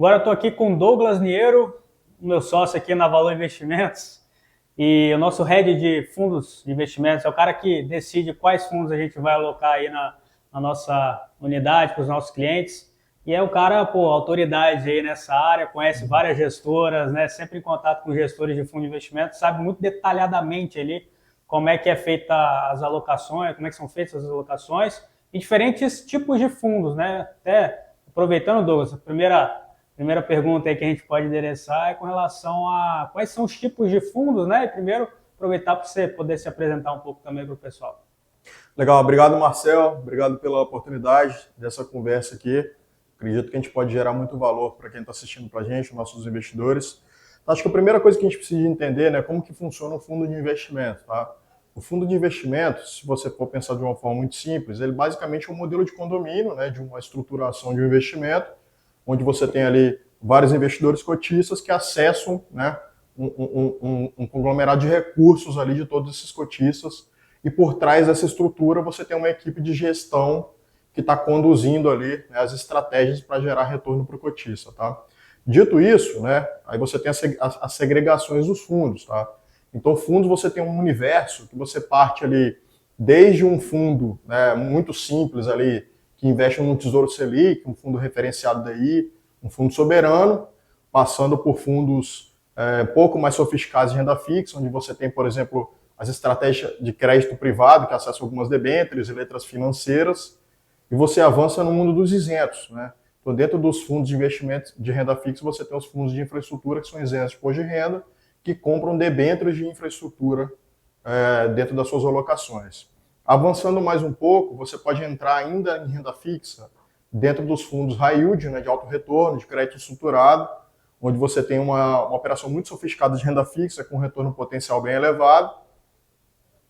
Agora eu estou aqui com o Douglas Niero, meu sócio aqui na Valor Investimentos, e o nosso head de fundos de investimentos é o cara que decide quais fundos a gente vai alocar aí na nossa unidade para os nossos clientes. E é o cara, pô, autoridade aí nessa área, conhece várias gestoras, né? Sempre em contato com gestores de fundo de investimento, sabe muito detalhadamente ali como é que é feita as alocações, como é que são feitas as alocações e diferentes tipos de fundos, né? Até aproveitando, Douglas, a primeira pergunta aí que a gente pode endereçar é com relação a quais são os tipos de fundos, né? E primeiro, aproveitar para você poder se apresentar um pouco também para o pessoal. Legal, obrigado Marcel, obrigado pela oportunidade dessa conversa aqui. Acredito que a gente pode gerar muito valor para quem está assistindo para a gente, nossos investidores. Acho que a primeira coisa que a gente precisa entender, né, como que funciona o fundo de investimento, tá? O fundo de investimento, se você for pensar de uma forma muito simples, ele basicamente é um modelo de condomínio, né, de uma estruturação de um investimento, onde você tem ali vários investidores cotistas que acessam, né, um conglomerado de recursos ali de todos esses cotistas, e por trás dessa estrutura você tem uma equipe de gestão que está conduzindo ali, né, as estratégias para gerar retorno para o cotista, tá? Dito isso, né, aí você tem as segregações dos fundos, tá? Então, fundos você tem um universo que você parte ali desde um fundo, né, muito simples ali, que investe no Tesouro Selic, um fundo referenciado daí, um fundo soberano, passando por fundos pouco mais sofisticados de renda fixa, onde você tem, por exemplo, as estratégias de crédito privado, que acessam algumas debêntures e letras financeiras, e você avança no mundo dos isentos, né? Então, dentro dos fundos de investimento de renda fixa, você tem os fundos de infraestrutura, que são isentos de imposto de renda, que compram debêntures de infraestrutura dentro das suas alocações. Avançando mais um pouco, você pode entrar ainda em renda fixa dentro dos fundos high yield, né, de alto retorno, de crédito estruturado, onde você tem uma operação muito sofisticada de renda fixa com retorno potencial bem elevado,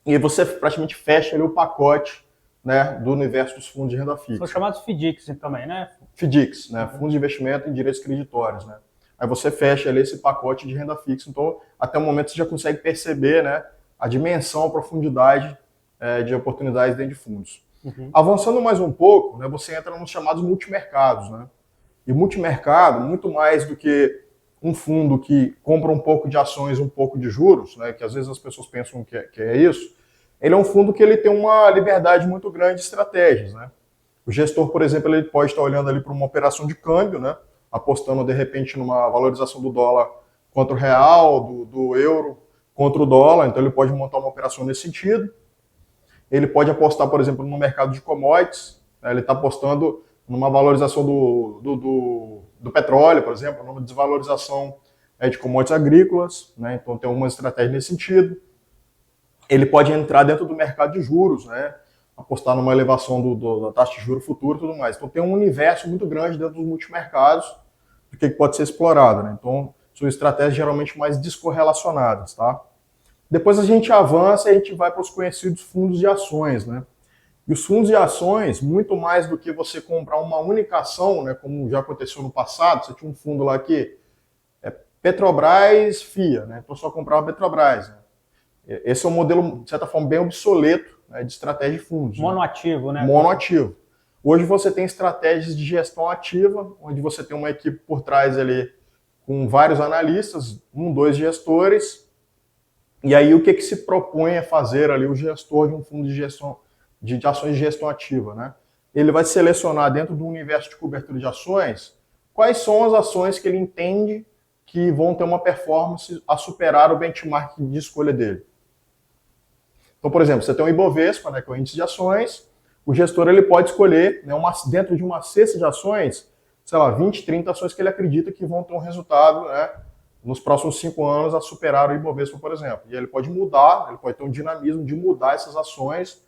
e você praticamente fecha ali o pacote, né, do universo dos fundos de renda fixa. São chamados FDICs também, né? FDICs, né, Fundos de Investimento em Direitos Creditórios, né? Aí você fecha ali esse pacote de renda fixa, então até o momento você já consegue perceber, né, a dimensão, a profundidade de oportunidades dentro de fundos. Avançando mais um pouco, né, você entra nos chamados multimercados, né? E multimercado, muito mais do que um fundo que compra um pouco de ações, um pouco de juros, né, que às vezes as pessoas pensam que é isso, ele é um fundo que ele tem uma liberdade muito grande de estratégias, né? O gestor, por exemplo, ele pode estar olhando ali para uma operação de câmbio, né, apostando de repente numa valorização do dólar contra o real, do euro contra o dólar, então ele pode montar uma operação nesse sentido. Ele pode apostar, por exemplo, no mercado de commodities, né, ele está apostando numa valorização do petróleo, por exemplo, numa desvalorização de commodities agrícolas, né, então tem uma estratégia nesse sentido. Ele pode entrar dentro do mercado de juros, né, apostar numa elevação da taxa de juros futuro e tudo mais. Então tem um universo muito grande dentro dos multimercados do que pode ser explorado, né? Então são estratégias geralmente mais descorrelacionadas, tá? Depois a gente avança e a gente vai para os conhecidos fundos de ações, né? E os fundos de ações, muito mais do que você comprar uma única ação, né, como já aconteceu no passado, você tinha um fundo lá que é Petrobras FIA, né? Então só comprava Petrobras, né? Esse é um modelo, de certa forma, bem obsoleto, né, de estratégia de fundos. Monoativo, né? Monoativo. Hoje você tem estratégias de gestão ativa, onde você tem uma equipe por trás ali com vários analistas, dois gestores, e aí o que se propõe a fazer ali o gestor de um fundo de gestão de ações de gestão ativa, né? Ele vai selecionar dentro do universo de cobertura de ações quais são as ações que ele entende que vão ter uma performance a superar o benchmark de escolha dele. Então, por exemplo, você tem o Ibovespa, né, que é o índice de ações, o gestor ele pode escolher, né, dentro de uma cesta de ações, sei lá, 20, 30 ações que ele acredita que vão ter um resultado, né, nos próximos 5 anos a superar o Ibovespa, por exemplo. E ele pode mudar, ele pode ter um dinamismo de mudar essas ações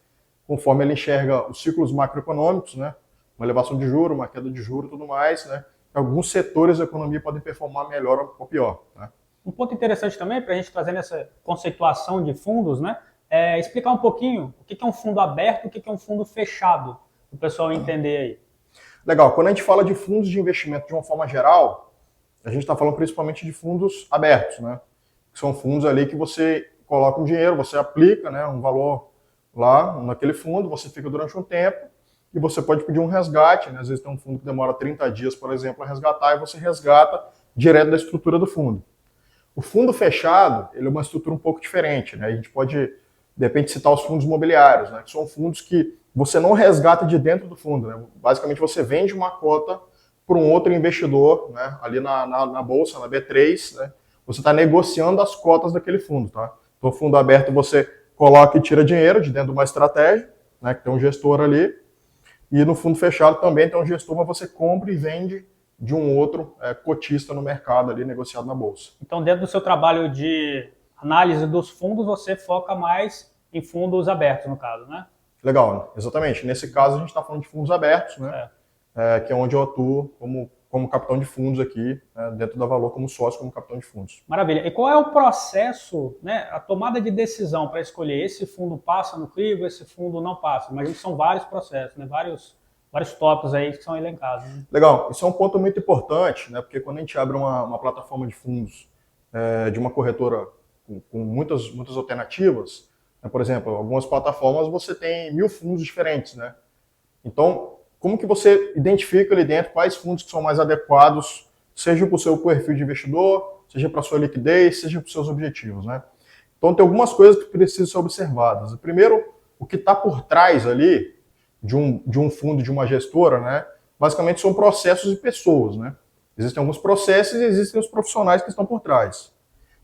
conforme ele enxerga os ciclos macroeconômicos, né, uma elevação de juros, uma queda de juros e tudo mais, né, alguns setores da economia podem performar melhor ou pior, né. Um ponto interessante também, para a gente trazer nessa conceituação de fundos, né, é explicar um pouquinho o que é um fundo aberto e o que é um fundo fechado, para o pessoal entender aí. Legal, quando a gente fala de fundos de investimento de uma forma geral, a gente está falando principalmente de fundos abertos, né? Que são fundos ali que você coloca um dinheiro, você aplica, né, um valor lá naquele fundo, você fica durante um tempo, e você pode pedir um resgate, né? Às vezes tem um fundo que demora 30 dias, por exemplo, a resgatar, e você resgata direto da estrutura do fundo. O fundo fechado, ele é uma estrutura um pouco diferente, né? A gente pode, de repente, citar os fundos imobiliários, né? Que são fundos que você não resgata de dentro do fundo, né? Basicamente, você vende uma cota para um outro investidor, né? Ali na bolsa, na B3, né? Você está negociando as cotas daquele fundo, tá? Então, o fundo aberto você coloca e tira dinheiro de dentro de uma estratégia, né? Que tem um gestor ali. E no fundo fechado também tem um gestor, mas você compra e vende de um outro cotista no mercado ali, negociado na bolsa. Então, dentro do seu trabalho de análise dos fundos, você foca mais em fundos abertos, no caso, né? Legal, né? Exatamente. Nesse caso, a gente está falando de fundos abertos, né? Que é onde eu atuo como capitão de fundos aqui, né? Dentro da Valor, como sócio, como capitão de fundos. Maravilha. E qual é o processo, né, a tomada de decisão para escolher esse fundo passa no crivo, esse fundo não passa? Imagino que são vários processos, né? Vários tópicos aí que são elencados. Né? Legal. Isso é um ponto muito importante, né? Porque quando a gente abre uma plataforma de fundos de uma corretora com muitas alternativas, né? Por exemplo, algumas plataformas você tem 1000 fundos diferentes, né? Então, como que você identifica ali dentro quais fundos que são mais adequados, seja para o seu perfil de investidor, seja para a sua liquidez, seja para os seus objetivos, né? Então, tem algumas coisas que precisam ser observadas. Primeiro, o que está por trás ali de um fundo, de uma gestora, né? Basicamente são processos e pessoas, né? Existem alguns processos e existem os profissionais que estão por trás.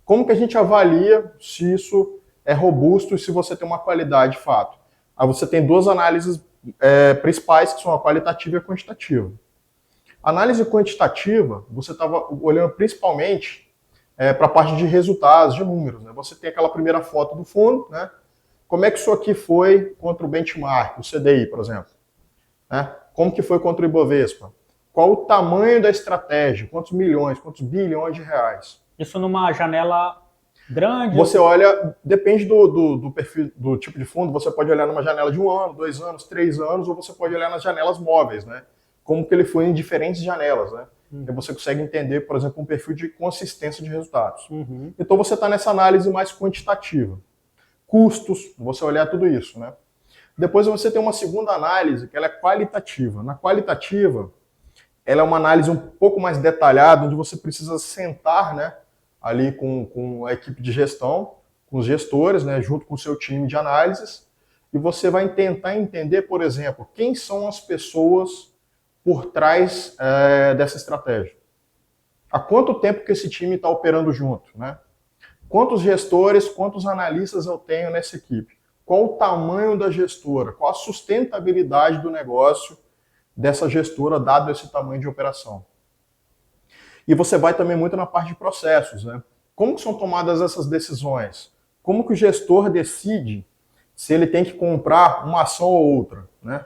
Como que a gente avalia se isso é robusto e se você tem uma qualidade de fato? Aí você tem duas análises principais, que são a qualitativa e a quantitativa. A análise quantitativa, você estava olhando principalmente para a parte de resultados, de números. Né? Você tem aquela primeira foto do fundo, né? Como é que isso aqui foi contra o benchmark, o CDI, por exemplo? Né? Como que foi contra o Ibovespa? Qual o tamanho da estratégia? Quantos milhões, quantos bilhões de reais? Isso numa janela grande? Você olha, depende do perfil, do tipo de fundo, você pode olhar numa janela de 1 ano, 2 anos, 3 anos, ou você pode olhar nas janelas móveis, né? Como que ele foi em diferentes janelas, né? Então você consegue entender, por exemplo, um perfil de consistência de resultados. Então você está nessa análise mais quantitativa. Custos, você olhar tudo isso, né? Depois você tem uma segunda análise, que ela é qualitativa. Na qualitativa, ela é uma análise um pouco mais detalhada, onde você precisa sentar, né, ali com a equipe de gestão, com os gestores, né, junto com o seu time de análises, e você vai tentar entender, por exemplo, quem são as pessoas por trás dessa estratégia. Há quanto tempo que esse time está operando junto, né? Quantos gestores, quantos analistas eu tenho nessa equipe? Qual o tamanho da gestora? Qual a sustentabilidade do negócio dessa gestora, dado esse tamanho de operação? E você vai também muito na parte de processos, né? Como que são tomadas essas decisões? Como que o gestor decide se ele tem que comprar uma ação ou outra, né?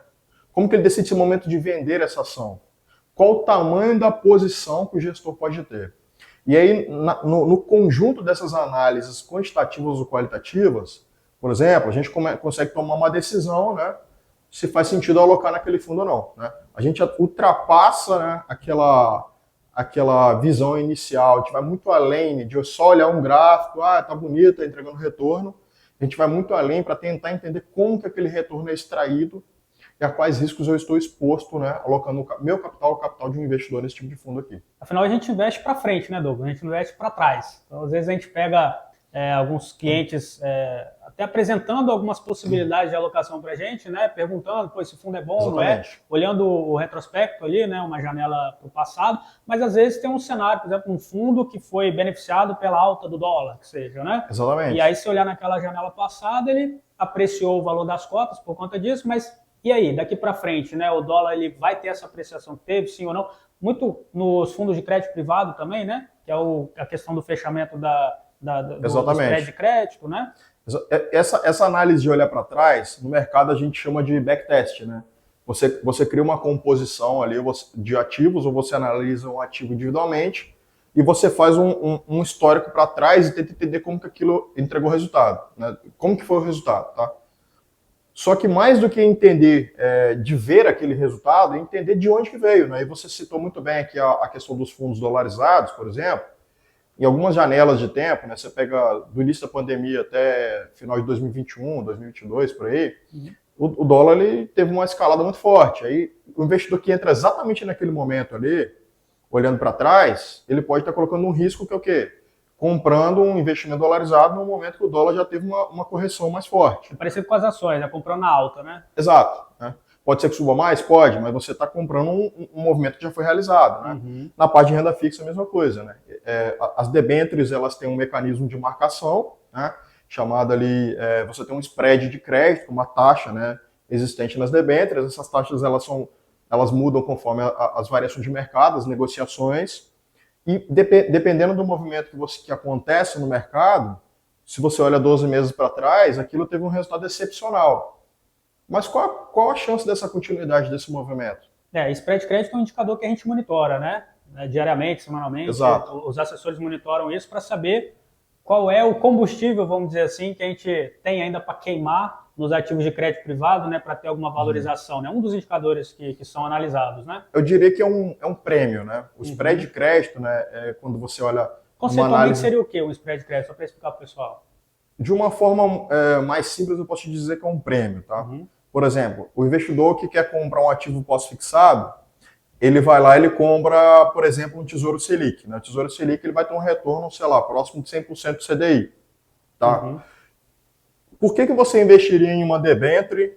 Como que ele decide se é o momento de vender essa ação? Qual o tamanho da posição que o gestor pode ter? E aí, no conjunto dessas análises quantitativas ou qualitativas, por exemplo, a gente consegue tomar uma decisão, né, se faz sentido alocar naquele fundo ou não. Né? A gente ultrapassa, né, aquela visão inicial, a gente vai muito além de só olhar um gráfico, tá bonito, tá entregando retorno. A gente vai muito além para tentar entender como que aquele retorno é extraído e a quais riscos eu estou exposto, né, alocando meu capital, o capital de um investidor nesse tipo de fundo aqui. Afinal, a gente investe para frente, né, Douglas? A gente investe para trás. Então, às vezes a gente pega alguns clientes até apresentando algumas possibilidades de alocação para a gente, né, perguntando, pô, esse fundo é bom, Exatamente. não é? Olhando o retrospecto ali, né, uma janela para o passado, mas às vezes tem um cenário, por exemplo, um fundo que foi beneficiado pela alta do dólar, que seja, né? Exatamente. E aí, se olhar naquela janela passada, ele apreciou o valor das cotas por conta disso, mas e aí, daqui para frente, né? O dólar ele vai ter essa apreciação que teve, sim ou não? Muito nos fundos de crédito privado também, né? Que é a questão do fechamento do spread de crédito, né? Essa análise de olhar para trás, no mercado a gente chama de backtest, né? Você cria uma composição ali de ativos, ou você analisa um ativo individualmente, e você faz um histórico para trás e tenta entender como que aquilo entregou resultado, né? Como que foi o resultado, tá? Só que mais do que entender, de ver aquele resultado, é entender de onde que veio, né? E você citou muito bem aqui a questão dos fundos dolarizados, por exemplo. Em algumas janelas de tempo, né? Você pega do início da pandemia até final de 2021, 2022, por aí, o dólar ele teve uma escalada muito forte. Aí o investidor que entra exatamente naquele momento ali, olhando para trás, ele pode estar colocando um risco que é o quê? Comprando um investimento dolarizado no momento que o dólar já teve uma correção mais forte. É parecido com as ações, né? Comprando na alta, né? Exato. Né? Pode ser que suba mais? Pode, mas você está comprando um movimento que já foi realizado. Né? Uhum. Na parte de renda fixa, a mesma coisa. Né? As debêntures, elas têm um mecanismo de marcação, né? Chamado ali, você tem um spread de crédito, uma taxa, né, existente nas debêntures. Essas taxas elas mudam conforme as variações de mercado, as negociações. E dependendo do movimento que acontece no mercado, se você olha 12 meses para trás, aquilo teve um resultado excepcional. Mas qual a chance dessa continuidade desse movimento? Spread de crédito é um indicador que a gente monitora, né? Diariamente, semanalmente. Exato. Os assessores monitoram isso para saber qual é o combustível, vamos dizer assim, que a gente tem ainda para queimar nos ativos de crédito privado, né, para ter alguma valorização, né? Um dos indicadores que são analisados, né? Eu diria que é um prêmio, né? O spread de crédito, né, quando você olha Conceitualmente uma análise... seria o quê, um spread de crédito? Só para explicar para o pessoal. De uma forma mais simples, eu posso te dizer que é um prêmio, tá? Por exemplo, o investidor que quer comprar um ativo pós-fixado, ele vai lá e ele compra, por exemplo, um Tesouro Selic. Né? O Tesouro Selic ele vai ter um retorno, sei lá, próximo de 100% do CDI. Tá? Por que você investiria em uma debênture?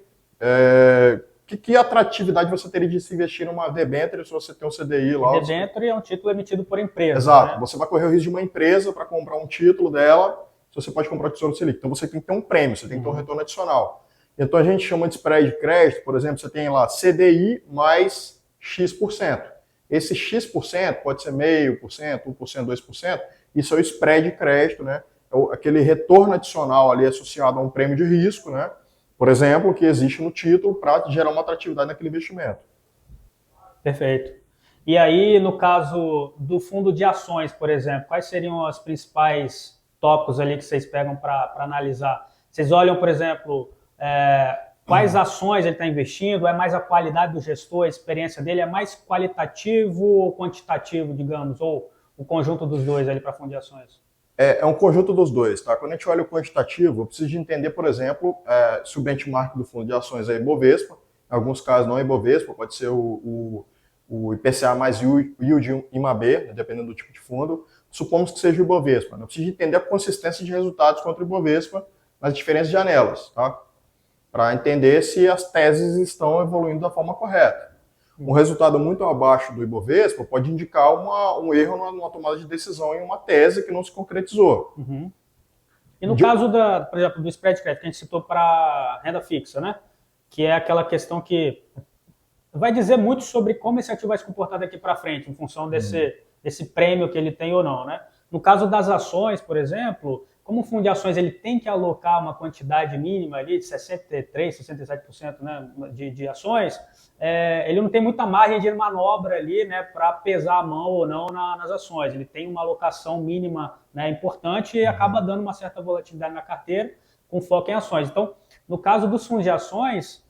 Que atratividade você teria de se investir em uma debênture se você tem um CDI lá? Debênture é um título emitido por empresa. Exato. Né? Você vai correr o risco de uma empresa para comprar um título dela, se você pode comprar o Tesouro Selic. Então você tem que ter um prêmio, você tem que ter um retorno adicional. Então a gente chama de spread de crédito, por exemplo, você tem lá CDI mais X%. Esse X% pode ser 0,5%, 1%, 2%. Isso é o spread de crédito, né? É aquele retorno adicional ali associado a um prêmio de risco, né? Por exemplo, que existe no título para gerar uma atratividade naquele investimento. Perfeito. E aí, no caso do fundo de ações, por exemplo, quais seriam os principais tópicos ali que vocês pegam para analisar? Vocês olham, por exemplo, quais ações ele está investindo? É mais a qualidade do gestor, a experiência dele? É mais qualitativo ou quantitativo, digamos? Ou o conjunto dos dois ali para fundo de ações? É um conjunto dos dois, tá? Quando a gente olha o quantitativo, eu preciso de entender, por exemplo, se o benchmark do fundo de ações é Ibovespa, em alguns casos não é Ibovespa, pode ser o IPCA mais yield IMAB, dependendo do tipo de fundo. Supomos que seja o Ibovespa. Eu preciso de entender a consistência de resultados contra o Ibovespa nas diferentes janelas, tá? Para entender se as teses estão evoluindo da forma correta. Um resultado muito abaixo do Ibovespa pode indicar um erro numa tomada de decisão em uma tese que não se concretizou. E no caso, por exemplo, do spread de crédito, que a gente citou para renda fixa, né? Que é aquela questão que vai dizer muito sobre como esse ativo vai se comportar daqui para frente, em função desse prêmio que ele tem ou não, né? No caso das ações, por exemplo, como o fundo de ações ele tem que alocar uma quantidade mínima ali de 63%, 67%, né, de ações, ele não tem muita margem de manobra ali, né, para pesar a mão ou não nas ações. Ele tem uma alocação mínima, né, importante e acaba dando uma certa volatilidade na carteira com foco em ações. Então, no caso dos fundos de ações,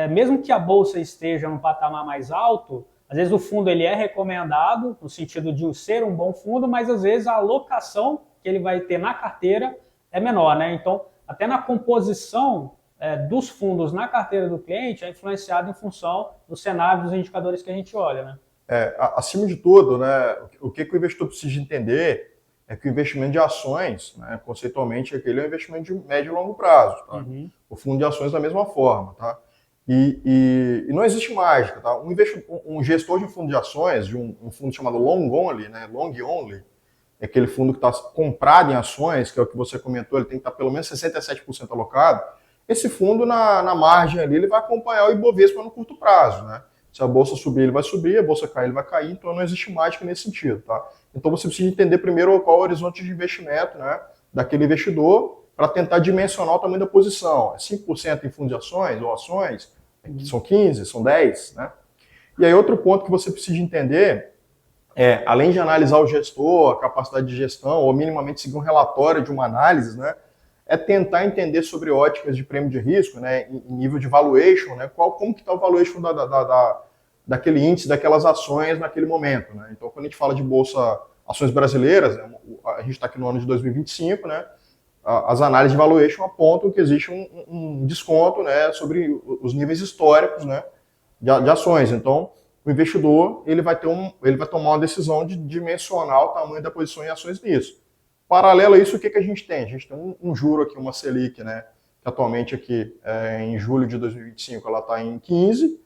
mesmo que a bolsa esteja num patamar mais alto, às vezes o fundo ele é recomendado no sentido de ser um bom fundo, mas às vezes a alocação que ele vai ter na carteira é menor, né? Então, até na composição dos fundos na carteira do cliente é influenciado em função do cenário dos indicadores que a gente olha, né? Acima de tudo, né, o que o investidor precisa entender é que o investimento de ações, né, conceitualmente, aquele é um investimento de médio e longo prazo. Tá? O fundo de ações da mesma forma. Tá? E não existe mágica. Tá? Um gestor de um fundo de ações, de um fundo chamado long only, né, long only, é aquele fundo que está comprado em ações, que é o que você comentou, ele tem que estar pelo menos 67% alocado. Esse fundo, na margem ali, ele vai acompanhar o Ibovespa no curto prazo. Né? Se a bolsa subir, ele vai subir, a bolsa cair, ele vai cair, então não existe mágica nesse sentido. Tá? Então você precisa entender primeiro qual é o horizonte de investimento, né, daquele investidor para tentar dimensionar o tamanho da posição. É 5% em fundo de ações ou ações, são 15%, são 10%. Né? E aí outro ponto que você precisa entender além de analisar o gestor, a capacidade de gestão, ou minimamente seguir um relatório de uma análise, né, é tentar entender sobre óticas de prêmio de risco, né, em nível de valuation, né, como que está o valuation daquele índice, daquelas ações naquele momento. Né? Então, quando a gente fala de bolsa, ações brasileiras, né, a gente está aqui no ano de 2025, né, as análises de valuation apontam que existe um desconto, né, sobre os níveis históricos, né, de ações. Então, o investidor ele vai tomar uma decisão de dimensionar o tamanho da posição em ações nisso. Paralelo a isso, o que a gente tem? A gente tem um juro aqui, uma Selic, né, que atualmente aqui, em julho de 2025, ela está em 15.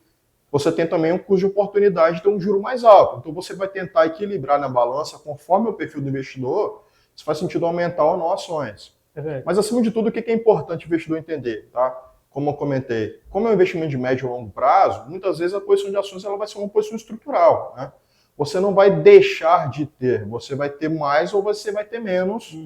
Você tem também um custo de oportunidade de ter um juro mais alto. Então, você vai tentar equilibrar na balança, conforme o perfil do investidor, se faz sentido aumentar ou não ações. Mas, acima de tudo, o que é importante o investidor entender? Tá? Como eu comentei, como é um investimento de médio e longo prazo, muitas vezes a posição de ações ela vai ser uma posição estrutural. Né? Você não vai deixar de ter, você vai ter mais ou você vai ter menos,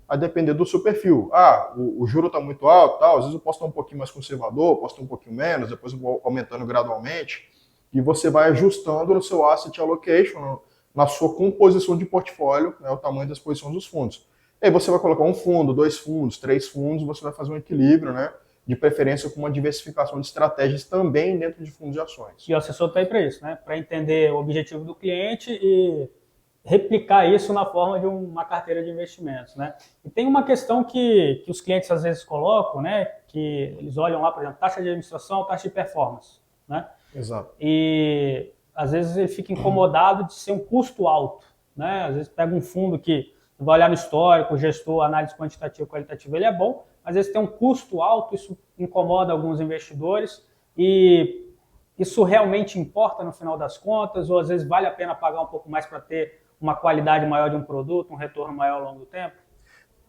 a depender do seu perfil. O juro está muito alto, às vezes eu posso estar um pouquinho mais conservador, posso estar um pouquinho menos, depois eu vou aumentando gradualmente, e você vai ajustando no seu asset allocation, na sua composição de portfólio, né, o tamanho das posições dos fundos. E aí você vai colocar um fundo, 2 fundos, 3 fundos, você vai fazer um equilíbrio, né? De preferência com uma diversificação de estratégias também dentro de fundos de ações. E o assessor está aí para isso, né? Para entender o objetivo do cliente e replicar isso na forma de uma carteira de investimentos, né? E tem uma questão que os clientes às vezes colocam, né? Que eles olham lá, por exemplo, taxa de administração, taxa de performance, né? Exato. E às vezes ele fica incomodado de ser um custo alto, né? Às vezes pega um fundo que vai olhar no histórico, o gestor, análise quantitativa e qualitativa, ele é bom, às vezes tem um custo alto, isso incomoda alguns investidores e isso realmente importa no final das contas, ou às vezes vale a pena pagar um pouco mais para ter uma qualidade maior de um produto, um retorno maior ao longo do tempo?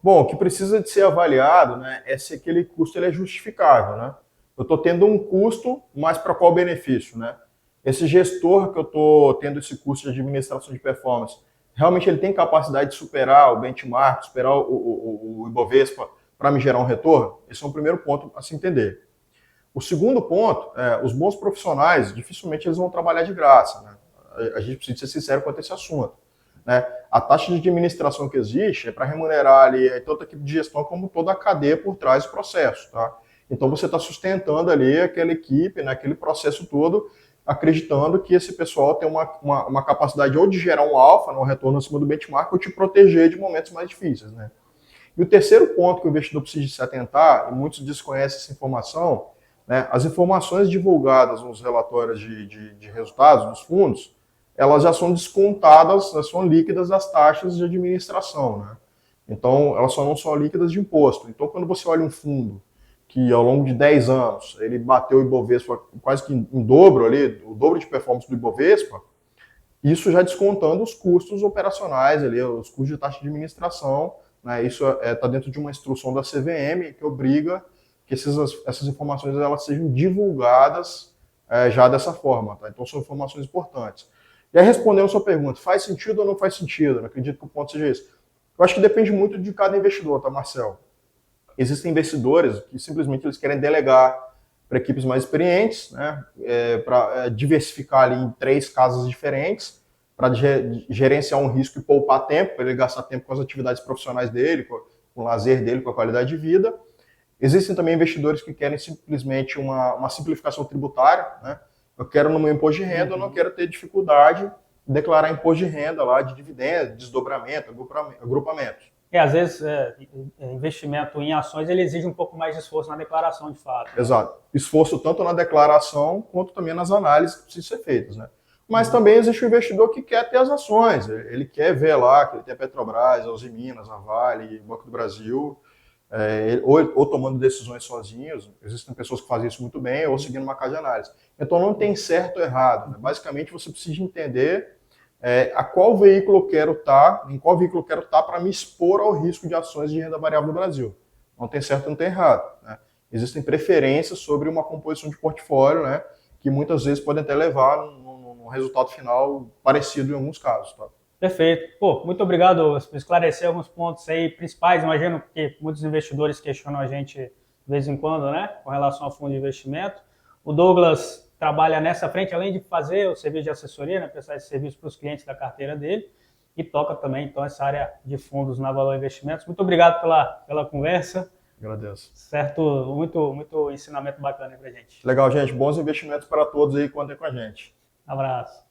Bom, o que precisa de ser avaliado, né, é se aquele custo ele é justificável, né? Eu estou tendo um custo, mas para qual benefício, né? Esse gestor que eu estou tendo esse custo de administração de performance, realmente ele tem capacidade de superar o benchmark, superar o Ibovespa para me gerar um retorno? Esse é o primeiro ponto a se entender. O segundo ponto, os bons profissionais, dificilmente eles vão trabalhar de graça. Né? A gente precisa ser sincero quanto a esse assunto. Né? A taxa de administração que existe é para remunerar ali toda a equipe de gestão como toda a cadeia por trás do processo. Tá? Então você está sustentando ali aquela equipe, né, aquele processo todo, acreditando que esse pessoal tem uma capacidade ou de gerar um alfa, um retorno acima do benchmark, ou te proteger de momentos mais difíceis. Né? E o terceiro ponto que o investidor precisa se atentar, e muitos desconhecem essa informação, né, as informações divulgadas nos relatórios de resultados dos fundos, elas já são descontadas, são líquidas das taxas de administração. Né? Então, elas só não são líquidas de imposto. Então, quando você olha um fundo que ao longo de 10 anos ele bateu o Ibovespa quase que em dobro ali, o dobro de performance do Ibovespa, isso já descontando os custos operacionais ali, os custos de taxa de administração, né? Isso está dentro de uma instrução da CVM que obriga que essas informações elas sejam divulgadas já dessa forma. Tá? Então são informações importantes. E aí respondendo a sua pergunta, faz sentido ou não faz sentido? Eu acredito que o ponto seja esse. Eu acho que depende muito de cada investidor, tá, Marcel? Existem investidores que simplesmente eles querem delegar para equipes mais experientes, né, para diversificar ali em 3 casas diferentes, para gerenciar um risco e poupar tempo, para ele gastar tempo com as atividades profissionais dele, com o lazer dele, com a qualidade de vida. Existem também investidores que querem simplesmente uma simplificação tributária. Né? Eu quero no meu imposto de renda, eu não quero ter dificuldade de declarar imposto de renda lá, de dividendos, desdobramento, agrupamento. Às vezes, investimento em ações, ele exige um pouco mais de esforço na declaração, de fato. Né? Exato. Esforço tanto na declaração, quanto também nas análises que precisam ser feitas, né? Mas também existe o investidor que quer ter as ações. Ele quer ver lá que ele tem a Petrobras, a Uzi Minas, a Vale, o Banco do Brasil, ou tomando decisões sozinhos. Existem pessoas que fazem isso muito bem, ou seguindo uma casa de análise. Então não tem certo ou errado. Né? Basicamente, você precisa entender a qual veículo eu quero estar, em qual veículo eu quero estar para me expor ao risco de ações de renda variável no Brasil. Não tem certo e não tem errado. Né? Existem preferências sobre uma composição de portfólio, né, que muitas vezes podem até levar num resultado final parecido em alguns casos. Tá? Perfeito. Pô, muito obrigado por esclarecer alguns pontos aí principais. Imagino que muitos investidores questionam a gente de vez em quando, né, com relação ao fundo de investimento. O Douglas trabalha nessa frente, além de fazer o serviço de assessoria, né, prestar esse serviço para os clientes da carteira dele, e toca também, então, essa área de fundos na Valor Investimentos. Muito obrigado pela conversa. Agradeço. Certo, muito ensinamento bacana aí pra gente. Legal, gente. Bons investimentos para todos aí, contem com a gente. Abraço.